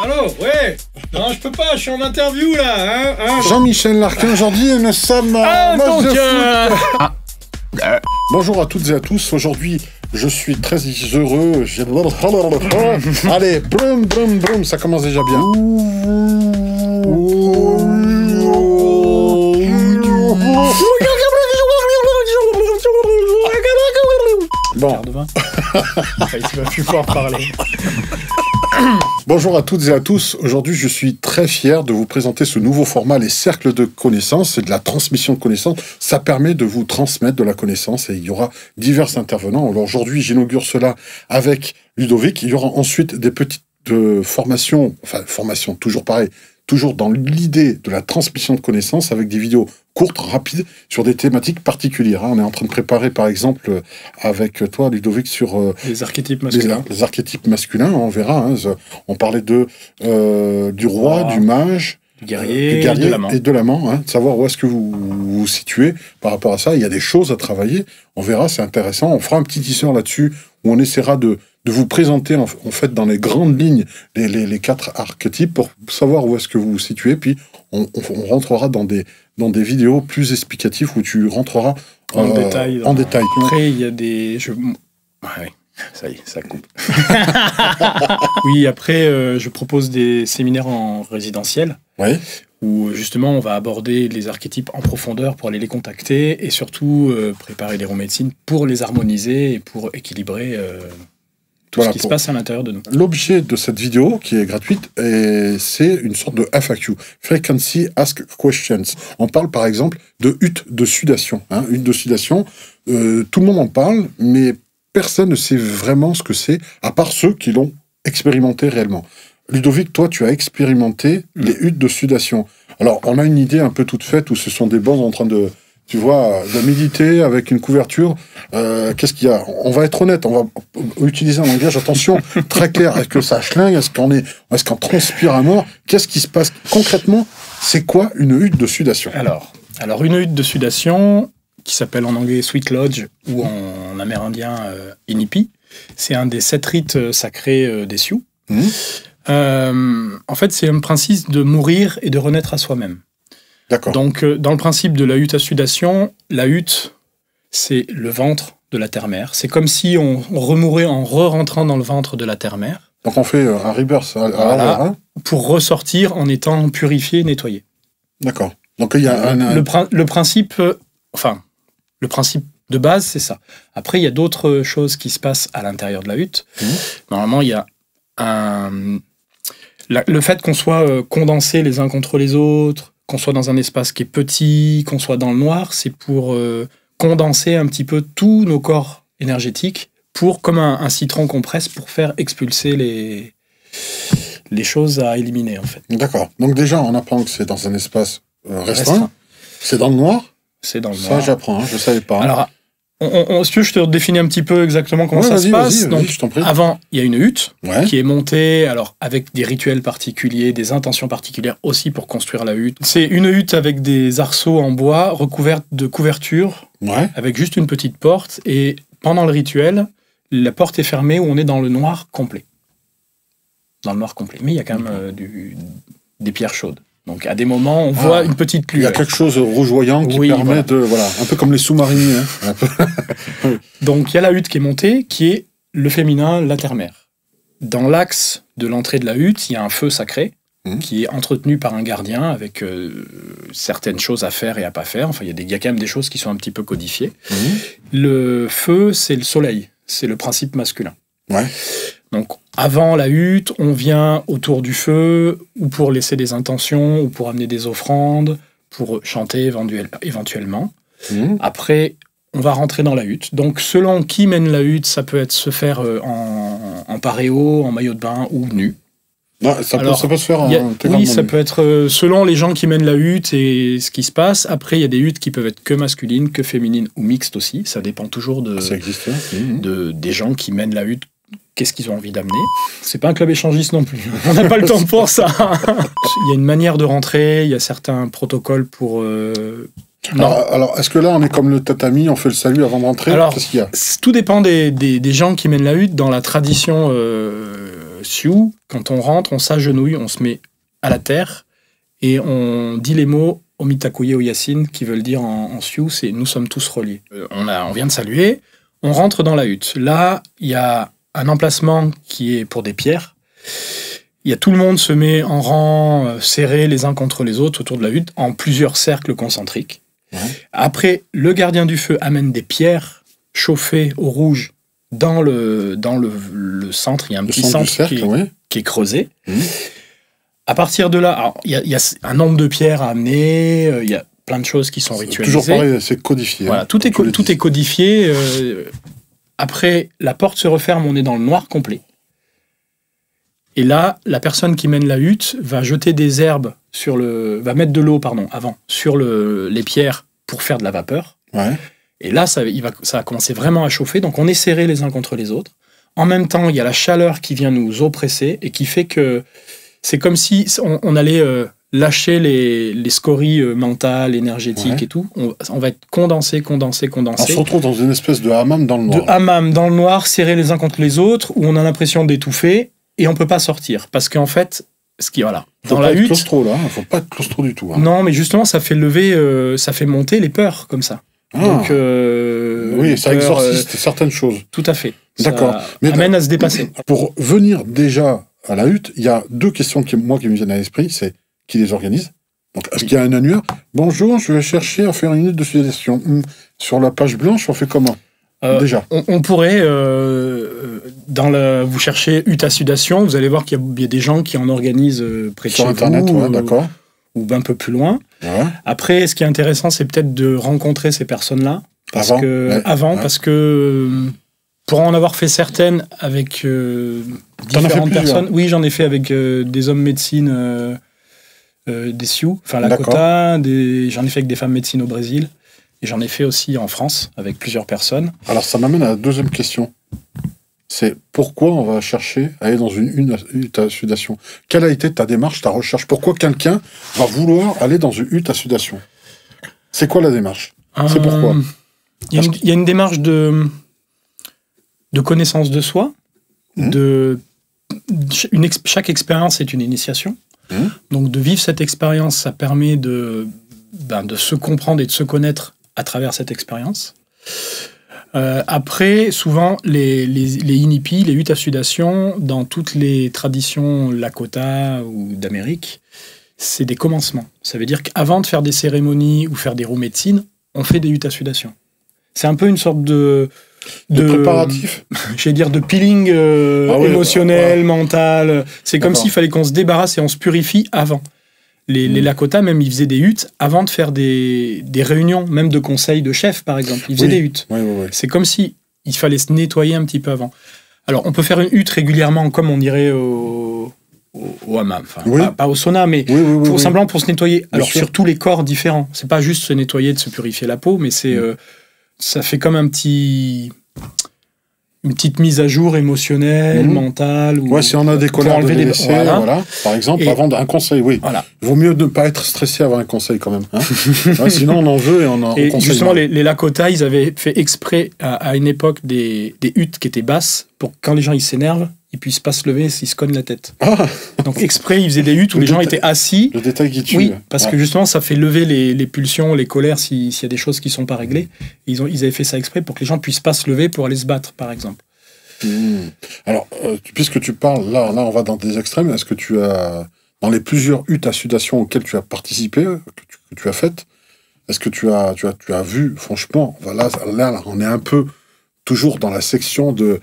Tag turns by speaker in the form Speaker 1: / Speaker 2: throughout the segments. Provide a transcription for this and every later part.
Speaker 1: Allô, ouais. Non, je peux pas, je suis en interview là, hein.
Speaker 2: Jean-Michel Larquin, aujourd'hui, nous sommes Bonjour à toutes et à tous. Aujourd'hui, je suis très heureux. Allez, brum, brum, brum, ça commence déjà bien. Bon.
Speaker 1: Tu vas plus pouvoir parler.
Speaker 2: Bonjour à toutes et à tous. Aujourd'hui, je suis très fier de vous présenter ce nouveau format, les cercles de connaissances. C'est de la transmission de connaissances. Ça permet de vous transmettre de la connaissance et il y aura divers intervenants. Alors aujourd'hui, j'inaugure cela avec Ludovic. Il y aura ensuite des petites formations, enfin formations, toujours pareil, toujours dans l'idée de la transmission de connaissances avec des vidéos courtes, rapides, sur des thématiques particulières. On est en train de préparer, par exemple, avec toi, Ludovic, sur
Speaker 1: les archétypes masculins.
Speaker 2: Les archétypes masculins, on verra. On parlait du roi, du mage,
Speaker 1: du guerrier
Speaker 2: et de l'amant. De savoir où est-ce que vous vous situez par rapport à ça. Il y a des choses à travailler. On verra, c'est intéressant. On fera un petit teaser là-dessus où on essaiera de vous présenter en fait dans les grandes lignes les 4 archétypes pour savoir où est-ce que vous vous situez, puis on rentrera dans des vidéos plus explicatives où tu rentreras
Speaker 1: en détail.
Speaker 2: Après,
Speaker 1: il y a des... Ouais, ça y est, ça coupe. Oui, après, je propose des séminaires en résidentiel.
Speaker 2: Ouais.
Speaker 1: Où justement on va aborder les archétypes en profondeur pour aller les contacter et surtout préparer les médecines pour les harmoniser et pour équilibrer tout ce qui se passe à l'intérieur de nous.
Speaker 2: L'objet de cette vidéo, qui est gratuite, c'est une sorte de FAQ, Frequency Asked Questions. On parle par exemple de hutte de sudation. Hutte de sudation, tout le monde en parle, mais personne ne sait vraiment ce que c'est, à part ceux qui l'ont expérimenté réellement. Ludovic, toi, tu as expérimenté les huttes de sudation. Alors, on a une idée un peu toute faite où ce sont des bonzes en train de, tu vois, de méditer avec une couverture. Qu'est-ce qu'il y a? On va être honnête, on va utiliser un langage, attention, très clair. Est-ce que ça schlingue? Est-ce qu'on transpire à mort? Qu'est-ce qui se passe concrètement? C'est quoi une hutte de sudation?
Speaker 1: Alors, une hutte de sudation, qui s'appelle en anglais Sweet Lodge ou en amérindien Inipi, c'est un des 7 rites sacrés des Sioux. En fait, c'est un principe de mourir et de renaître à soi-même.
Speaker 2: D'accord.
Speaker 1: Donc, dans le principe de la hutte à sudation, la hutte, c'est le ventre de la terre-mère. C'est comme si on remourait en re-rentrant dans le ventre de la terre-mère.
Speaker 2: Donc, on fait un rebirth
Speaker 1: voilà, pour ressortir en étant purifié et nettoyé.
Speaker 2: D'accord. Donc, il y a
Speaker 1: le principe de base, c'est ça. Après, il y a d'autres choses qui se passent à l'intérieur de la hutte. Normalement, il y a le fait qu'on soit condensés les uns contre les autres, qu'on soit dans un espace qui est petit, qu'on soit dans le noir, c'est pour condenser un petit peu tous nos corps énergétiques, comme un citron qu'on presse pour faire expulser les choses à éliminer, en fait.
Speaker 2: D'accord. Donc déjà, on apprend que c'est dans un espace restreint. C'est dans le noir.
Speaker 1: C'est dans le noir.
Speaker 2: Ça, j'apprends, je ne savais pas.
Speaker 1: Alors, si tu veux, je te définis un petit peu exactement comment ça se passe. Donc,
Speaker 2: je t'en prie.
Speaker 1: Avant, il y a une hutte qui est montée, alors avec des rituels particuliers, des intentions particulières aussi pour construire la hutte. C'est une hutte avec des arceaux en bois recouvertes de couvertures, avec juste une petite porte. Et pendant le rituel, la porte est fermée où on est dans le noir complet. Dans le noir complet. Mais il y a quand même des pierres chaudes. Donc, à des moments, on voit une petite lueur.
Speaker 2: Il y a quelque chose de rougeoyant qui permet de... Voilà, un peu comme les sous-mariniers.
Speaker 1: Donc, il y a la hutte qui est montée, qui est le féminin, la terre-mère. Dans l'axe de l'entrée de la hutte, il y a un feu sacré qui est entretenu par un gardien avec certaines choses à faire et à pas faire. Enfin, il y a quand même des choses qui sont un petit peu codifiées. Le feu, c'est le soleil. C'est le principe masculin. Donc, avant la hutte, on vient autour du feu, ou pour laisser des intentions, ou pour amener des offrandes, pour chanter éventuellement. Après, on va rentrer dans la hutte. Donc, selon qui mène la hutte, ça peut se faire en paréo, en maillot de bain ou nu.
Speaker 2: Ça peut se faire
Speaker 1: oui, ça peut être selon les gens qui mènent la hutte et ce qui se passe. Après, il y a des huttes qui peuvent être que masculines, que féminines ou mixtes aussi. Ça dépend toujours des gens qui mènent la hutte. Qu'est-ce qu'ils ont envie d'amener? C'est pas un club échangiste non plus. On n'a pas le temps pour ça. Il y a une manière de rentrer, il y a certains protocoles pour...
Speaker 2: Alors, est-ce que là, on est comme le tatami, on fait le salut avant de rentrer?
Speaker 1: Alors, tout dépend des gens qui mènent la hutte. Dans la tradition Sioux, quand on rentre, on s'agenouille, on se met à la terre et on dit les mots Omitakuye Oyasin, qui veulent dire en Sioux, c'est nous sommes tous reliés. On vient de saluer, on rentre dans la hutte. Là, il y a un emplacement qui est pour des pierres. Tout le monde se met en rang serré les uns contre les autres autour de la hutte, en plusieurs cercles concentriques. Ouais. Après, le gardien du feu amène des pierres chauffées au rouge dans le centre. Il y a un petit centre qui est creusé. À partir de là, il y a un nombre de pierres à amener, il y a plein de choses qui sont ritualisées.
Speaker 2: Toujours pareil, c'est codifié.
Speaker 1: Voilà, tout est codifié. Après, la porte se referme, on est dans le noir complet. Et là, la personne qui mène la hutte va jeter des herbes va mettre de l'eau, avant, sur les pierres pour faire de la vapeur. Ouais. Et là, ça va commencer vraiment à chauffer. Donc, on est serrés les uns contre les autres. En même temps, il y a la chaleur qui vient nous oppresser et qui fait que c'est comme si on allait lâcher les scories mentales, énergétiques et tout. On va être condensé. On se
Speaker 2: retrouve dans une espèce de hammam dans le noir.
Speaker 1: De hammam dans le noir, serrés les uns contre les autres, où on a l'impression d'étouffer et on peut pas sortir. Parce qu'en fait, dans la hutte...
Speaker 2: Claustro, là. Faut pas être claustro du tout. Hein.
Speaker 1: Non, mais justement, ça fait ça fait monter les peurs, comme ça. Donc,
Speaker 2: oui, ça exorcise certaines choses.
Speaker 1: Tout à fait.
Speaker 2: D'accord.
Speaker 1: Ça amène à se dépasser.
Speaker 2: Pour venir déjà à la hutte, il y a deux questions qui me viennent à l'esprit. C'est qui les organise. Donc, est-ce qu'il y a un annuaire? Bonjour, je vais chercher à faire une hutte de sudation. Sur la page blanche, on fait comment? Déjà.
Speaker 1: On pourrait, vous cherchez hutte à sudation, vous allez voir qu'il y a des gens qui en organisent près de chez vous.
Speaker 2: Sur Internet, d'accord.
Speaker 1: Ou un peu plus loin. Ouais. Après, ce qui est intéressant, c'est peut-être de rencontrer ces personnes-là. Parce que pour en avoir fait certaines avec différentes personnes. Oui, j'en ai fait avec des hommes médecine des Sioux, enfin Lakota, j'en ai fait avec des femmes médecine au Brésil, et j'en ai fait aussi en France avec plusieurs personnes.
Speaker 2: Alors ça m'amène à la deuxième question. C'est pourquoi on va chercher à aller dans une hutte à sudation? Quelle a été ta démarche, ta recherche? Pourquoi quelqu'un va vouloir aller dans une hutte à sudation? C'est quoi la démarche? C'est pourquoi?
Speaker 1: Il y a une démarche de connaissance de soi. Chaque expérience est une initiation. Donc de vivre cette expérience, ça permet de se comprendre et de se connaître à travers cette expérience. Après, souvent, les inipis, les huttes à sudation, dans toutes les traditions Lakota ou d'Amérique, c'est des commencements. Ça veut dire qu'avant de faire des cérémonies ou faire des roues médecine, on fait des huttes à sudation. C'est un peu une sorte de
Speaker 2: préparatif.
Speaker 1: J'allais dire de peeling émotionnel, mental. C'est comme s'il fallait qu'on se débarrasse et on se purifie avant. Les Lakota, même, ils faisaient des huttes avant de faire des réunions, même de conseils de chefs, par exemple. Ils faisaient des huttes. C'est comme si il fallait se nettoyer un petit peu avant. Alors, on peut faire une hutte régulièrement, comme on irait au hammam. Enfin, pas au sauna, mais simplement pour se nettoyer. Alors, sur tous les corps différents. C'est pas juste se nettoyer, de se purifier la peau, mais c'est... ça fait comme une petite mise à jour émotionnelle, mentale.
Speaker 2: Si on a des colères de délaissés, par exemple, avant un conseil, Voilà. Il vaut mieux ne pas être stressé avant un conseil, quand même. Hein. Sinon, on en veut et on conseille.
Speaker 1: Justement, les Lakota, ils avaient fait exprès, à une époque, des huttes qui étaient basses, pour que quand les gens ils s'énervent, ils puissent pas se lever s'ils se cognent la tête. Donc, exprès, ils faisaient des huttes où les gens étaient assis.
Speaker 2: Le détail qui tue.
Speaker 1: Oui, parce que justement, ça fait lever les pulsions, les colères, s'il y a des choses qui sont pas réglées. Ils avaient fait ça exprès pour que les gens puissent pas se lever pour aller se battre, par exemple.
Speaker 2: Alors, puisque tu parles, là, on va dans des extrêmes. Est-ce que tu as, dans les plusieurs huttes à sudation auxquelles tu as participé, que tu as faites, est-ce que tu as vu, franchement, là, on est un peu toujours dans la section de...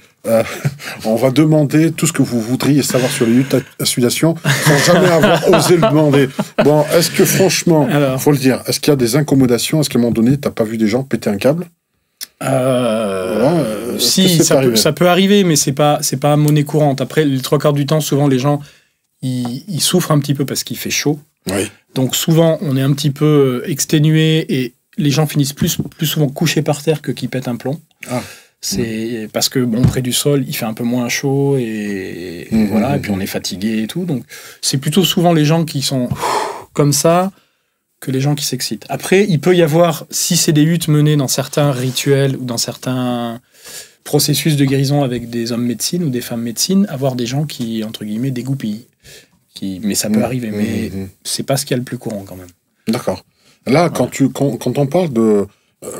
Speaker 2: on va demander tout ce que vous voudriez savoir sur les huttes à sudation sans jamais avoir osé le demander. Bon, est-ce que franchement, faut le dire, est-ce qu'il y a des incommodations? Est-ce qu'à un moment donné, t'as pas vu des gens péter un câble?
Speaker 1: Si, ça peut arriver, mais c'est pas monnaie courante. Après, les 3/4 du temps, souvent, les gens, ils souffrent un petit peu parce qu'il fait chaud. Donc souvent, on est un petit peu exténué et les gens finissent plus souvent couchés par terre que qui pètent un plomb. C'est parce que près du sol, il fait un peu moins chaud et puis on est fatigué et tout. Donc c'est plutôt souvent les gens qui sont comme ça que les gens qui s'excitent. Après, il peut y avoir, si c'est des huttes menées dans certains rituels ou dans certains processus de guérison avec des hommes médecine ou des femmes médecine, avoir des gens qui, entre guillemets, dégoupillent. Mais ça peut arriver, mais c'est pas ce qu'il y a le plus courant quand même.
Speaker 2: D'accord. Là, quand on parle de...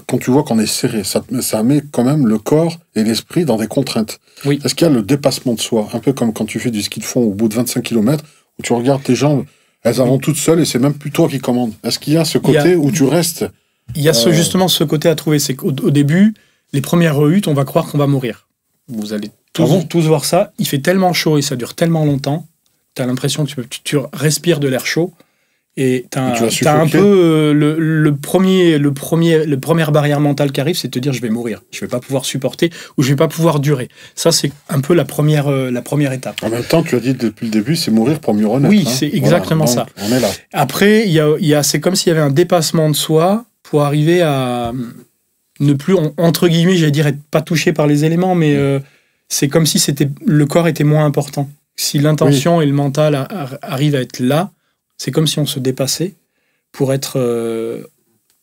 Speaker 2: Quand tu vois qu'on est serré, ça met quand même le corps et l'esprit dans des contraintes.
Speaker 1: Oui.
Speaker 2: Est-ce qu'il y a le dépassement de soi? Un peu comme quand tu fais du ski de fond au bout de 25 km, où tu regardes tes jambes, elles avancent toutes seules et c'est même plus toi qui commandes. Est-ce qu'il y a ce côté où tu restes?
Speaker 1: Il y a justement ce côté à trouver. C'est qu'au début, les premières huttes, on va croire qu'on va mourir. Vous allez tous voir ça. Il fait tellement chaud et ça dure tellement longtemps. Tu as l'impression que tu respires de l'air chaud. Et tu as un peu le première barrière mentale qui arrive, c'est de te dire je vais mourir, je vais pas pouvoir supporter ou je vais pas pouvoir durer. Ça, c'est un peu la première étape.
Speaker 2: En même temps, tu as dit depuis le début, c'est mourir pour mieux renaître.
Speaker 1: Oui, c'est exactement ça.
Speaker 2: On est là.
Speaker 1: Après, c'est comme s'il y avait un dépassement de soi pour arriver à ne plus, entre guillemets, j'allais dire, être pas touché par les éléments, mais c'est comme si le corps était moins important. Si l'intention et le mental arrivent à être là, c'est comme si on se dépassait pour être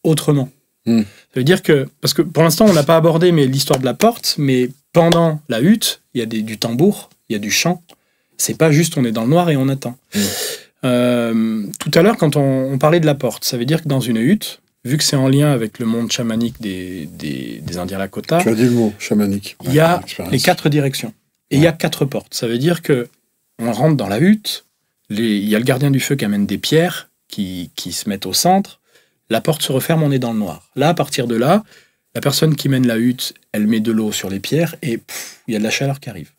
Speaker 1: autrement. Ça veut dire que, parce que pour l'instant, on n'a pas abordé l'histoire de la porte, mais pendant la hutte, il y a du tambour, il y a du chant. C'est pas juste on est dans le noir et on attend. Tout à l'heure, quand on parlait de la porte, ça veut dire que dans une hutte, vu que c'est en lien avec le monde chamanique des Indiens Lakota,
Speaker 2: tu as dit le mot chamanique.
Speaker 1: Il y a les 4 directions. Et il y a 4 portes. Ça veut dire que on rentre dans la hutte, il y a le gardien du feu qui amène des pierres qui se mettent au centre. La porte se referme, on est dans le noir. Là, à partir de là, la personne qui mène la hutte, elle met de l'eau sur les pierres et il y a de la chaleur qui arrive.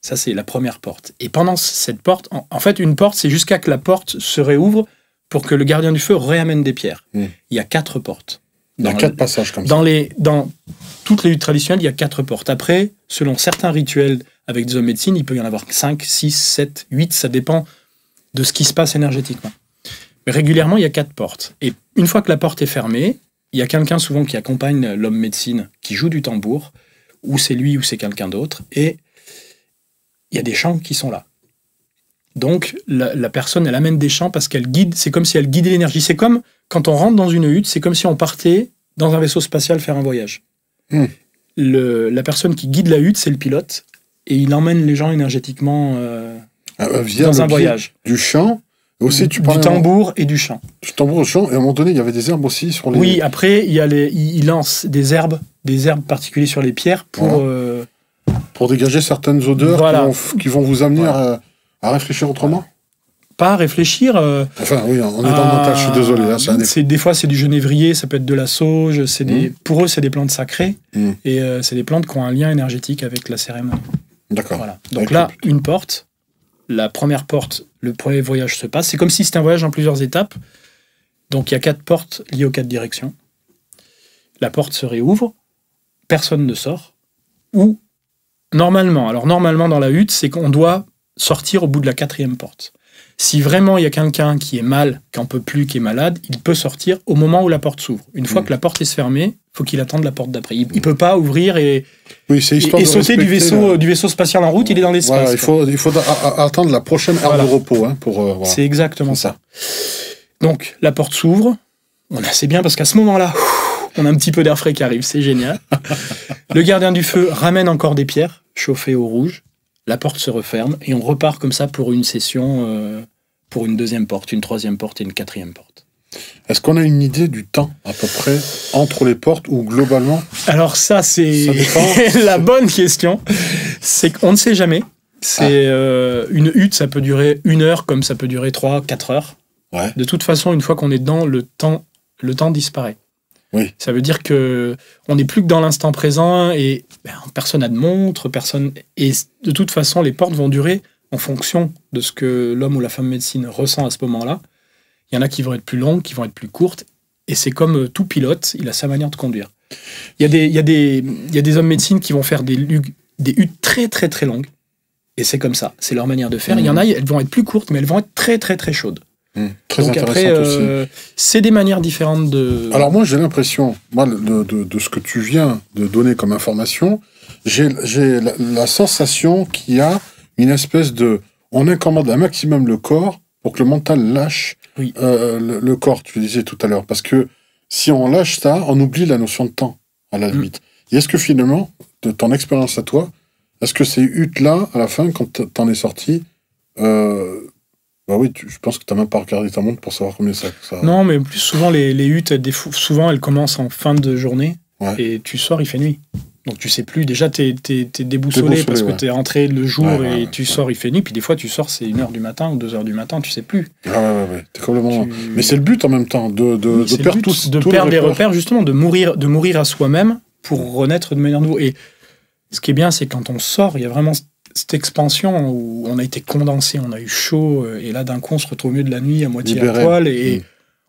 Speaker 1: Ça, c'est la première porte. Et pendant cette porte, en fait, une porte, c'est jusqu'à que la porte se réouvre pour que le gardien du feu réamène des pierres. Il y a 4 portes.
Speaker 2: Il y a 4 passages comme ça.
Speaker 1: Dans toutes les huttes traditionnelles, il y a 4 portes. Après, selon certains rituels avec des hommes médecine, il peut y en avoir 5, 6, 7, 8, ça dépend de ce qui se passe énergétiquement. Mais régulièrement, il y a 4 portes. Et une fois que la porte est fermée, il y a quelqu'un souvent qui accompagne l'homme médecine, qui joue du tambour, ou c'est lui ou c'est quelqu'un d'autre, et il y a des chants qui sont là. Donc, la personne, elle amène des chants parce qu'elle guide, c'est comme si elle guidait l'énergie. C'est comme, quand on rentre dans une hutte, c'est comme si on partait dans un vaisseau spatial faire un voyage. La personne qui guide la hutte, c'est le pilote, et il emmène les gens énergétiquement dans un voyage.
Speaker 2: Du chant, aussi
Speaker 1: du tambour et du chant.
Speaker 2: Du tambour et du chant, et à un moment donné, il y avait des herbes aussi sur les...
Speaker 1: Oui, après, il lance des herbes particulières sur les pierres
Speaker 2: pour dégager certaines odeurs qui vont vous amener à réfléchir autrement.
Speaker 1: Pas à réfléchir.
Speaker 2: Enfin, oui, on est dans le mental, je suis désolé. Hein,
Speaker 1: des fois, c'est du genévrier, ça peut être de la sauge. Pour eux, c'est des plantes sacrées. Et c'est des plantes qui ont un lien énergétique avec la cérémonie.
Speaker 2: D'accord.
Speaker 1: Voilà. Donc là, une porte. La première porte, le premier voyage se passe. C'est comme si c'était un voyage en plusieurs étapes. Donc il y a 4 portes liées aux 4 directions. La porte se réouvre. Personne ne sort. Ou, normalement dans la hutte, c'est qu'on doit sortir au bout de la 4e porte. Si vraiment il y a quelqu'un qui est mal, qui n'en peut plus, qui est malade, il peut sortir au moment où la porte s'ouvre. Une fois que la porte est fermée, il faut qu'il attende la porte d'après. Il ne peut pas ouvrir et sauter du vaisseau spatial en route, il est dans l'espace.
Speaker 2: Voilà, il faut attendre la prochaine heure de repos. Hein,
Speaker 1: c'est exactement ça. Donc, la porte s'ouvre. C'est bien parce qu'à ce moment-là, on a un petit peu d'air frais qui arrive, c'est génial. Le gardien du feu ramène encore des pierres chauffées au rouge. La porte se referme et on repart comme ça pour une session, pour une 2e porte, une 3e porte et une 4e porte.
Speaker 2: Est-ce qu'on a une idée du temps, à peu près, entre les portes ou globalement?
Speaker 1: Alors ça, c'est la bonne question. C'est qu'on ne sait jamais. Une hutte, ça peut durer 1 heure comme ça peut durer 3-4 heures.
Speaker 2: Ouais.
Speaker 1: De toute façon, une fois qu'on est dedans, le temps disparaît.
Speaker 2: Oui.
Speaker 1: Ça veut dire que on n'est plus que dans l'instant présent et personne n'a de montre, personne. Et de toute façon, les portes vont durer en fonction de ce que l'homme ou la femme médecine ressent à ce moment-là. Il y en a qui vont être plus longues, qui vont être plus courtes. Et c'est comme tout pilote, il a sa manière de conduire. Il y a des hommes médecine qui vont faire des huttes très très très longues. Et c'est comme ça, c'est leur manière de faire. Il y en a, elles vont être plus courtes, mais elles vont être très très très chaudes.
Speaker 2: Donc après, aussi.
Speaker 1: C'est des manières différentes de...
Speaker 2: Alors moi, j'ai l'impression, de ce que tu viens de donner comme information, j'ai la sensation qu'il y a une espèce de... On incommode un maximum le corps pour que le mental lâche le corps, tu le disais tout à l'heure. Parce que si on lâche ça, on oublie la notion de temps, à la limite. Et est-ce que finalement, de ton expérience à toi, est-ce que ces huttes-là, à la fin, quand t'en es sorti, bah oui, je pense que t'as même pas regardé ta montre pour savoir combien ça...
Speaker 1: Non, mais plus souvent, les huttes, souvent, elles commencent en fin de journée, et tu sors, il fait nuit. Donc tu sais plus, déjà t'es déboussolé parce que t'es rentré le jour et tu sors, il fait nuit, puis des fois tu sors, c'est 1h du matin ou 2h du matin, tu sais plus.
Speaker 2: Ouais, t'es complètement... Mais c'est le but en même temps, de perdre tous
Speaker 1: les repères, justement, de mourir à soi-même pour renaître de manière nouvelle. Et ce qui est bien, c'est quand on sort, il y a vraiment cette expansion où on a été condensé, on a eu chaud, et là d'un coup on se retrouve au milieu de la nuit à moitié à poil, et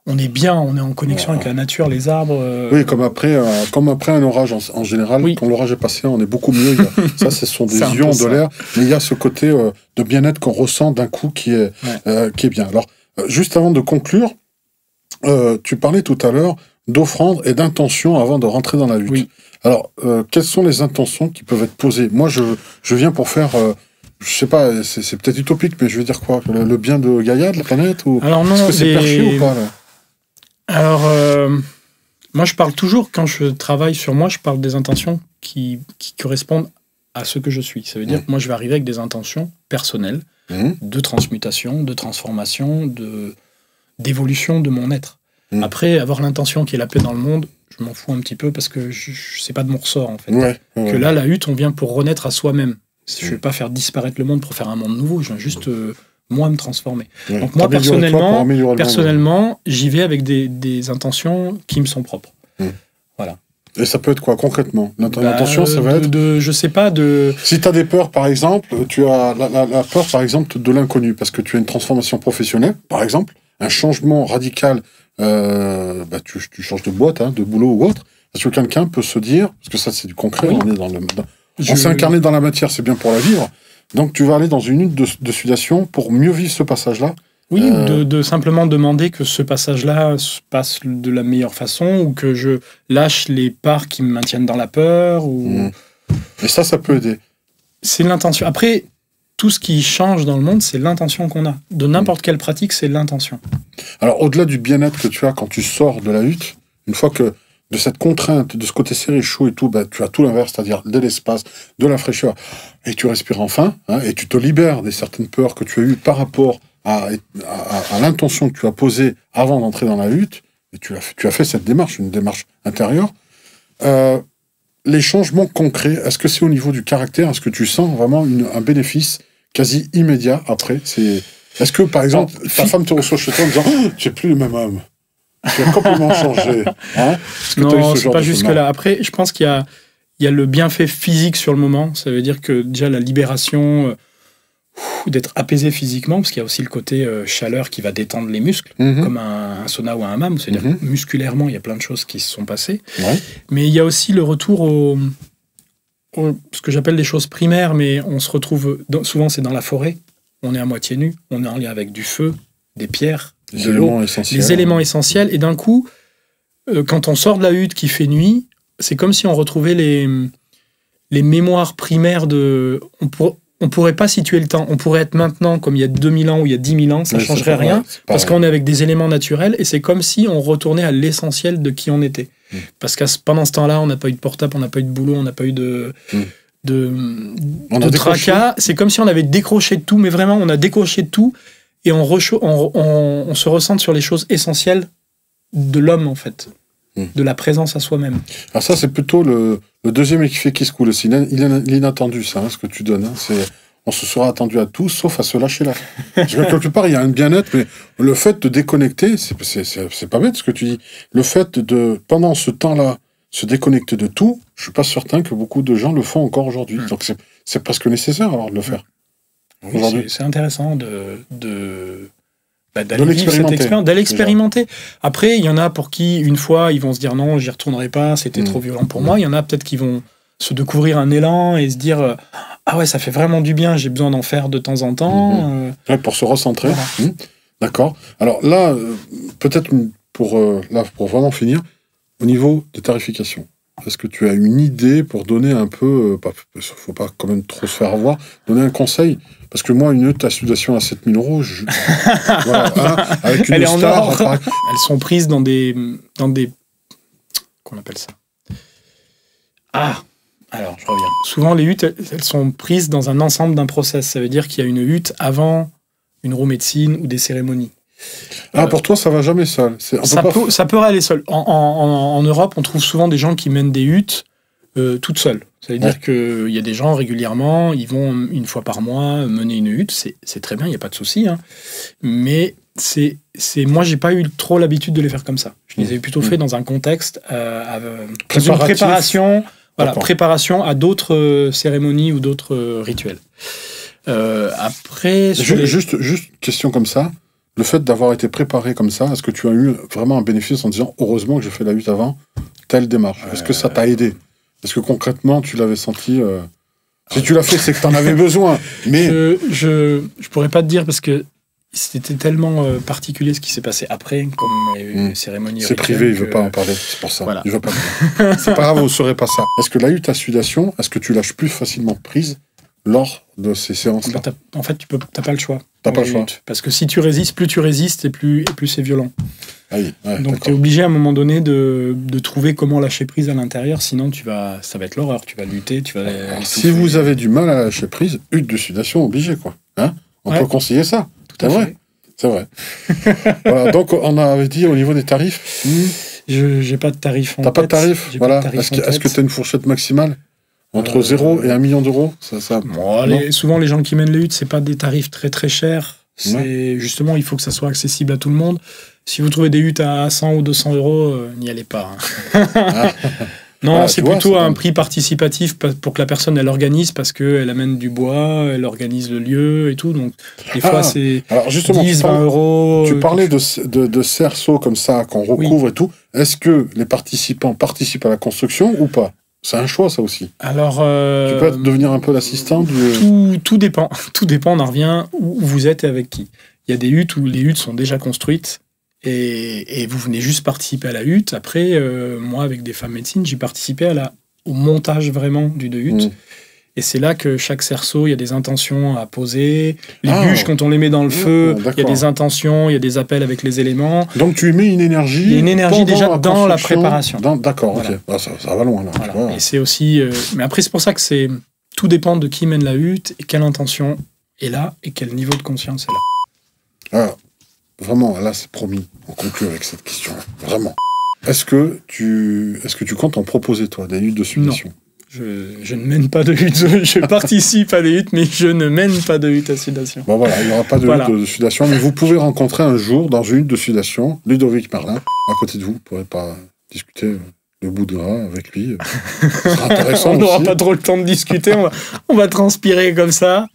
Speaker 1: on est bien, on est en connexion avec la nature, les arbres.
Speaker 2: Oui, comme après un orage en général, quand l'orage est passé, on est beaucoup mieux. Ça, ce sont des ions de l'air, mais il y a ce côté de bien-être qu'on ressent d'un coup qui est bien. Alors, juste avant de conclure, tu parlais tout à l'heure d'offrande et d'intention avant de rentrer dans la lutte. Oui. Alors, quelles sont les intentions qui peuvent être posées? Moi, je viens pour faire... je sais pas, c'est peut-être utopique, mais je veux dire quoi? Le bien de Gaïa, de la planète? Ou...
Speaker 1: Alors non,
Speaker 2: est-ce que c'est perché ou pas, là?
Speaker 1: Alors, moi, je parle toujours, quand je travaille sur moi, je parle des intentions qui correspondent à ce que je suis. Ça veut dire que moi, je vais arriver avec des intentions personnelles, de transmutation, de transformation, d'évolution de mon être. Après, avoir l'intention qu'il y ait la paix dans le monde, je m'en fous un petit peu parce que c'est pas de mon ressort, en fait. Que là, la hutte, on vient pour renaître à soi-même. Je vais pas faire disparaître le monde pour faire un monde nouveau, je viens juste... moi me transformer. Donc moi personnellement, j'y vais avec des intentions qui me sont propres. Voilà.
Speaker 2: Et ça peut être quoi concrètement? L'intention, ça va être...
Speaker 1: je sais pas,
Speaker 2: Si tu as des peurs, par exemple, tu as la peur, par exemple, de l'inconnu, parce que tu as une transformation professionnelle, par exemple, un changement radical, tu changes de boîte, de boulot ou autre, parce que quelqu'un peut se dire, parce que ça c'est du concret, on est on s'est incarné dans la matière, c'est bien pour la vivre. Donc tu vas aller dans une hutte de sudation pour mieux vivre ce passage-là.
Speaker 1: Oui, de simplement demander que ce passage-là se passe de la meilleure façon, ou que je lâche les parts qui me maintiennent dans la peur.
Speaker 2: Et ça peut aider.
Speaker 1: C'est l'intention. Après, tout ce qui change dans le monde, c'est l'intention qu'on a. De n'importe quelle pratique, c'est l'intention. Alors,
Speaker 2: au-delà du bien-être que tu as quand tu sors de la hutte, une fois que de cette contrainte, de ce côté serré, chaud et tout, tu as tout l'inverse, c'est-à-dire de l'espace, de la fraîcheur, et tu respires enfin, et tu te libères de certaines peurs que tu as eues par rapport à l'intention que tu as posée avant d'entrer dans la hutte, et tu as fait cette démarche, une démarche intérieure. Les changements concrets, est-ce que c'est au niveau du caractère? Est-ce que tu sens vraiment un bénéfice quasi immédiat après? Est-ce que, par exemple, ta femme te reçoit chez toi en disant « Tu n'es plus le même homme ». Tu as complètement changé.
Speaker 1: Non, c'est pas jusque-là. Après, je pense qu'il y a le bienfait physique sur le moment. Ça veut dire que déjà la libération, d'être apaisé physiquement, parce qu'il y a aussi le côté chaleur qui va détendre les muscles, comme un sauna ou un hammam. C'est-à-dire que musculairement, il y a plein de choses qui se sont passées. Ouais. Mais il y a aussi le retour ce que j'appelle des choses primaires, mais on se retrouve, souvent c'est dans la forêt, on est à moitié nu, on est en lien avec du feu, des pierres,
Speaker 2: les éléments essentiels.
Speaker 1: Et d'un coup, quand on sort de la hutte qui fait nuit, c'est comme si on retrouvait les mémoires primaires on pourrait pas situer le temps. On pourrait être maintenant comme il y a 2000 ans ou il y a 10 000 ans, ça ne changerait rien, parce qu'on est avec des éléments naturels, et c'est comme si on retournait à l'essentiel de qui on était. Parce que pendant ce temps-là, on n'a pas eu de portable, on n'a pas eu de boulot, on n'a pas eu de tracas. C'est comme si on avait décroché de tout, mais vraiment, on a décroché de tout, et on se ressent sur les choses essentielles de l'homme, en fait, de la présence à soi-même.
Speaker 2: Alors ça, c'est plutôt le deuxième effet qui se coule. C'est l'inattendu, ça, ce que tu donnes. On se sera attendu à tout, sauf à se lâcher là. Parce que quelque part, il y a un bien-être, mais le fait de déconnecter, c'est pas bête ce que tu dis. Le fait de, pendant ce temps-là, se déconnecter de tout, je suis pas certain que beaucoup de gens le font encore aujourd'hui. Donc c'est presque nécessaire alors de le faire.
Speaker 1: Oui, c'est intéressant d'aller vivre cette expérience, d'aller expérimenter. Après, il y en a pour qui, une fois, ils vont se dire non, j'y retournerai pas, c'était trop violent pour moi. Il y en a peut-être qui vont se découvrir un élan et se dire ah ouais, ça fait vraiment du bien, j'ai besoin d'en faire de temps en temps.
Speaker 2: Ouais, pour se recentrer. Voilà. D'accord. Alors là, peut-être pour vraiment finir, au niveau des tarifications, est-ce que tu as une idée pour donner un peu, faut pas quand même trop se faire avoir, donner un conseil? Parce que moi, une hutte à sudation à 7 000 €, voilà, avec une
Speaker 1: elle est en
Speaker 2: star,
Speaker 1: or. Elles sont prises dans des qu'on appelle ça, Ah, alors je reviens. Souvent, les huttes, elles sont prises dans un ensemble d'un process. Ça veut dire qu'il y a une hutte avant une roue médecine ou des cérémonies.
Speaker 2: Pour toi, ça va jamais seul.
Speaker 1: Ça peut aller seul. En Europe, on trouve souvent des gens qui mènent des huttes toutes seules. Ça veut dire qu'il y a des gens régulièrement, ils vont une fois par mois mener une hutte. C'est très bien, il n'y a pas de souci. Hein. Mais moi, j'ai pas eu trop l'habitude de les faire comme ça. Je les ai plutôt fait dans un contexte, dans une préparation à d'autres cérémonies ou d'autres rituels. Après,
Speaker 2: juste question comme ça. Le fait d'avoir été préparé comme ça, est-ce que tu as eu vraiment un bénéfice en disant heureusement que j'ai fait la hutte avant telle démarche? Est-ce que ça t'a aidé? Est-ce que concrètement tu l'avais senti Si tu l'as fait, c'est que tu en avais besoin. Mais
Speaker 1: je pourrais pas te dire parce que c'était tellement particulier ce qui s'est passé après, comme les cérémonies.
Speaker 2: C'est privé, il veut pas en parler, c'est pour ça.
Speaker 1: Voilà.
Speaker 2: Il veut pas. C'est pas grave, vous saurez pas ça. Est-ce que la hutte à sudation, est-ce que tu lâches plus facilement prise lors de ces séances-là?
Speaker 1: En fait, t'as pas le choix.
Speaker 2: T'as pas le choix.
Speaker 1: Parce que si tu résistes, plus tu résistes et plus c'est violent. Donc tu es obligé à un moment donné de trouver comment lâcher prise à l'intérieur, sinon ça va être l'horreur, tu vas lutter,
Speaker 2: si vous avez du mal à lâcher prise, hutte de sudation obligé, quoi. Hein, on peut conseiller ça.
Speaker 1: Tout à fait.
Speaker 2: C'est vrai. Voilà, donc on avait dit au niveau des tarifs.
Speaker 1: J'ai pas de tarif en tête.
Speaker 2: T'as pas de tarif, voilà. Est-ce que tu as une fourchette maximale entre 0 et 1 million d'euros?
Speaker 1: Souvent, les gens qui mènent les huttes, c'est pas des tarifs très très chers. Justement, il faut que ça soit accessible à tout le monde. Si vous trouvez des huttes à 100 ou 200 euros, n'y allez pas. Hein. Non, c'est plutôt un prix participatif pour que la personne elle organise, parce qu'elle amène du bois, elle organise le lieu et tout. Donc, des fois, c'est 10, 20 euros.
Speaker 2: Tu parlais de cerceaux comme ça, qu'on recouvre et tout. Est-ce que les participants participent à la construction ou pas? C'est un choix, ça aussi.
Speaker 1: Alors,
Speaker 2: tu peux devenir un peu l'assistant
Speaker 1: Tout dépend. Tout dépend, on en revient où vous êtes et avec qui. Il y a des huttes où les huttes sont déjà construites et vous venez juste participer à la hutte. Après, moi, avec des femmes médecines, j'ai participé au montage vraiment de hutte. Et c'est là que chaque cerceau, il y a des intentions à poser. Les bûches, quand on les met dans le feu, il y a des intentions, il y a des appels avec les éléments.
Speaker 2: Donc tu y mets une énergie.
Speaker 1: Il y a une énergie déjà dans la préparation.
Speaker 2: D'accord,
Speaker 1: voilà.
Speaker 2: Ok. Ça va loin là.
Speaker 1: Voilà. Et c'est aussi. Mais après, c'est pour ça que tout dépend de qui mène la hutte et quelle intention est là et quel niveau de conscience est là.
Speaker 2: Vraiment, là, c'est promis. On conclut avec cette question. Vraiment. Est-ce que tu comptes en proposer, toi, des huttes de sudation?
Speaker 1: Non. Je ne mène pas de hutte. Je participe à des huttes, mais je ne mène pas de hutte à sudation.
Speaker 2: Bon, voilà, il n'y aura pas de hutte de sudation, mais vous pouvez rencontrer un jour, dans une hutte de sudation, Ludovic Merlin, à côté de vous. Vous ne pourrez pas discuter le bout de gras avec lui. Ce sera intéressant.
Speaker 1: On n'aura pas trop le temps de discuter, on va transpirer comme ça.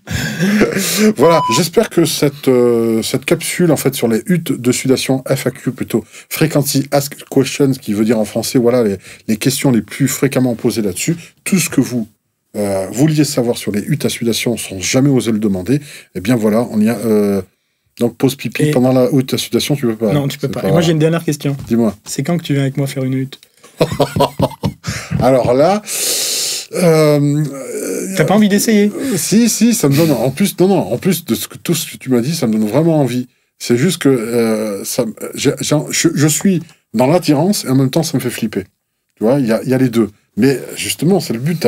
Speaker 2: Voilà, j'espère que cette capsule, en fait, sur les huttes de sudation FAQ, plutôt Frequently Asked Questions, qui veut dire en français, voilà, les questions les plus fréquemment posées là-dessus, tout ce que vous vouliez savoir sur les huttes à sudation sans jamais oser le demander, eh bien voilà, on y a... donc pause pipi pendant la hutte à sudation, tu peux pas?
Speaker 1: Non, tu peux pas. Et moi, j'ai une dernière question.
Speaker 2: Dis-moi.
Speaker 1: C'est quand que tu viens avec moi faire une hutte?
Speaker 2: Alors là...
Speaker 1: T'as pas envie d'essayer?
Speaker 2: Si, ça me donne... En plus de tout ce que tu m'as dit, ça me donne vraiment envie. C'est juste que je suis dans l'attirance et en même temps, ça me fait flipper. Tu vois, il y a les deux. Mais justement, c'est le but.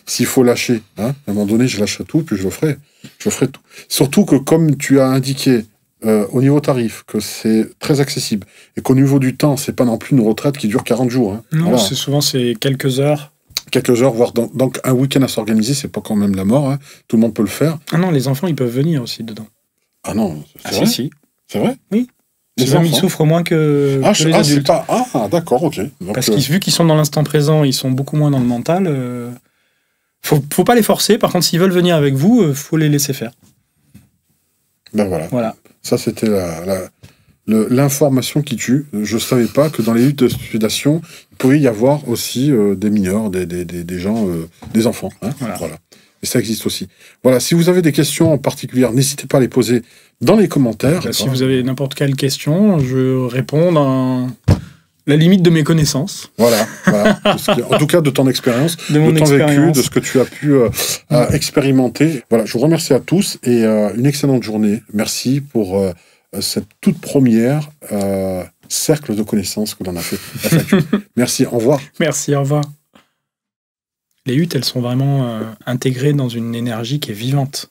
Speaker 2: S'il faut lâcher, à un moment donné, je lâcherai tout, puis je le ferai. Je ferai tout. Surtout que, comme tu as indiqué, au niveau tarif, que c'est très accessible, et qu'au niveau du temps, c'est pas non plus une retraite qui dure 40 jours.
Speaker 1: Non, voilà. C'est quelques heures.
Speaker 2: Quelques heures, voire donc un week-end à s'organiser, c'est pas quand même la mort. Tout le monde peut le faire.
Speaker 1: Ah non, les enfants, ils peuvent venir aussi dedans.
Speaker 2: Ah non,
Speaker 1: c'est vrai? Si.
Speaker 2: C'est vrai?
Speaker 1: Oui. Les hommes, ils souffrent moins que les adultes.
Speaker 2: D'accord, ok. Donc,
Speaker 1: parce que vu qu'ils sont dans l'instant présent, ils sont beaucoup moins dans le mental. Faut pas les forcer. Par contre, s'ils veulent venir avec vous, faut les laisser faire.
Speaker 2: Ben voilà. Ça, c'était l'information qui tue. Je savais pas que dans les huttes de sudation, il pouvait y avoir aussi des mineurs, des gens, des enfants. Voilà. Et ça existe aussi. Voilà, si vous avez des questions en particulier, n'hésitez pas à les poser dans les commentaires.
Speaker 1: Si vous avez n'importe quelle question, je réponds dans la limite de mes connaissances.
Speaker 2: Voilà. En tout cas, de ton expérience, de ton vécu, de ce que tu as pu expérimenter. Voilà, je vous remercie à tous et une excellente journée. Merci pour cette toute première cercle de connaissances que l'on a fait. Merci, au revoir.
Speaker 1: Merci, au revoir. Les huttes, elles sont vraiment intégrées dans une énergie qui est vivante.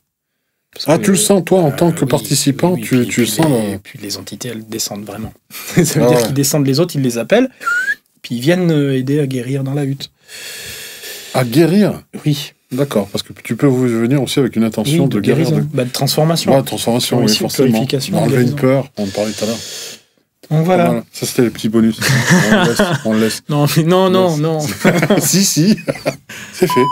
Speaker 1: Parce que,
Speaker 2: tu le sens, toi, en tant que
Speaker 1: oui,
Speaker 2: participant,
Speaker 1: oui,
Speaker 2: tu le sens.
Speaker 1: Et puis les entités, elles descendent vraiment. Ça veut dire qu'ils descendent les autres, ils les appellent, puis ils viennent aider à guérir dans la hutte.
Speaker 2: À guérir?
Speaker 1: Oui.
Speaker 2: D'accord, parce que tu peux venir aussi avec une intention de guérir.
Speaker 1: De transformation.
Speaker 2: Ouais, transformation, oui, forcément.
Speaker 1: Purification.
Speaker 2: Enlever une peur, on en parlait tout à l'heure.
Speaker 1: Donc voilà.
Speaker 2: Ça, c'était les petits bonus. On le laisse.
Speaker 1: Non.
Speaker 2: Si, c'est fait.